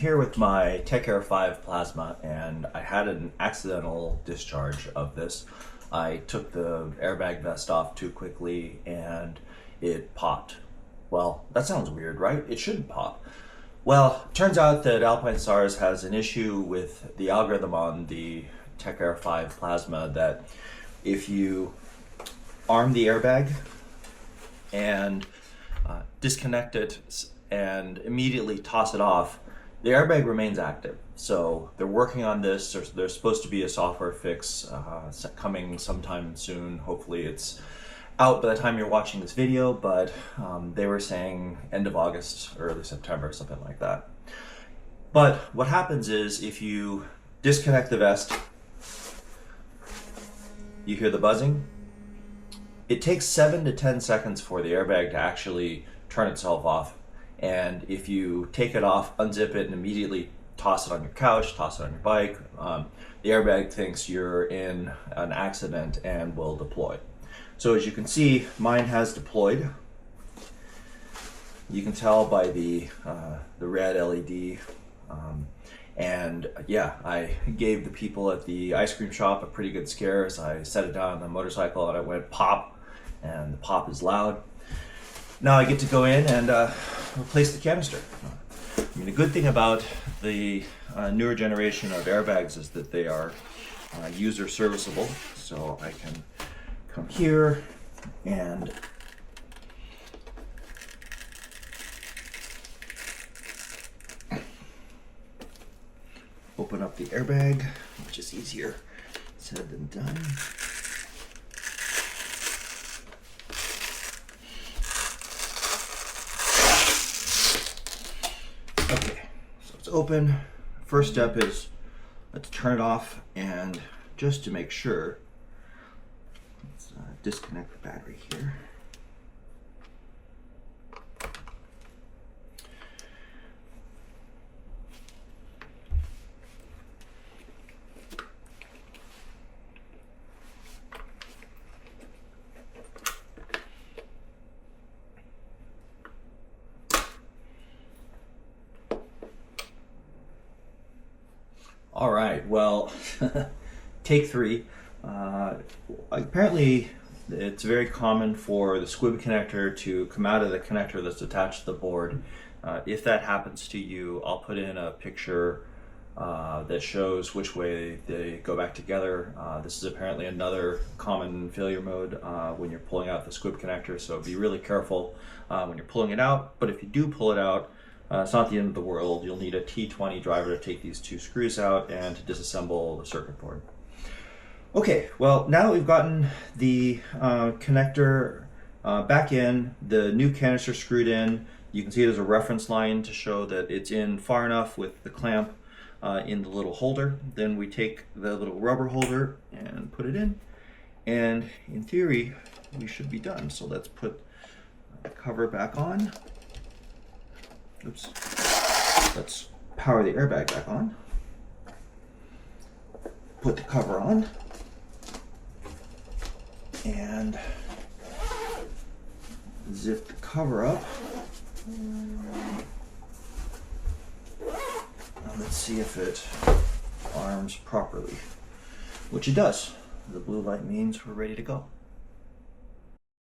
here with my Tech Air 5 plasma, and I had an accidental discharge of this. I took the airbag vest off too quickly and it popped. Well, that sounds weird, right? It shouldn't pop. Well, turns out that Alpinestars has an issue with the algorithm on the Tech Air 5 plasma that if you arm the airbag and disconnect it and immediately toss it off, the airbag remains active. So they're working on this. There's supposed to be a software fix coming sometime soon. Hopefully it's out by the time you're watching this video, but they were saying end of August, early September, something like that. But what happens is if you disconnect the vest, you hear the buzzing. It takes 7 to 10 seconds for the airbag to actually turn itself off. And if you take it off, unzip it, and immediately toss it on your couch, toss it on your bike, the airbag thinks you're in an accident and will deploy. So as you can see, mine has deployed. You can tell by the red LED. And yeah, I gave the people at the ice cream shop a pretty good scare as I set it down on the motorcycle and I went pop, and the pop is loud. Now I get to go in and replace the canister. I mean, the good thing about the newer generation of airbags is that they are user serviceable. So I can come here and open up the airbag, which is easier said than done. Okay, so it's open. First step is let's turn it off, and just to make sure, let's disconnect the battery here. All right, well, take 3. Apparently, it's very common for the squib connector to come out of the connector that's attached to the board. If that happens to you, I'll put in a picture that shows which way they go back together. This is apparently another common failure mode when you're pulling out the squib connector, so be really careful when you're pulling it out. But if you do pull it out, it's not the end of the world. You'll need a T20 driver to take these 2 screws out and to disassemble the circuit board. Okay, well, now that we've gotten the connector back in, the new canister screwed in, you can see there's a reference line to show that it's in far enough with the clamp in the little holder. Then we take the little rubber holder and put it in, and in theory, we should be done. So let's put the cover back on. Oops. Let's power the airbag back on. Put the cover on. And zip the cover up. And let's see if it arms properly, which it does. The blue light means we're ready to go.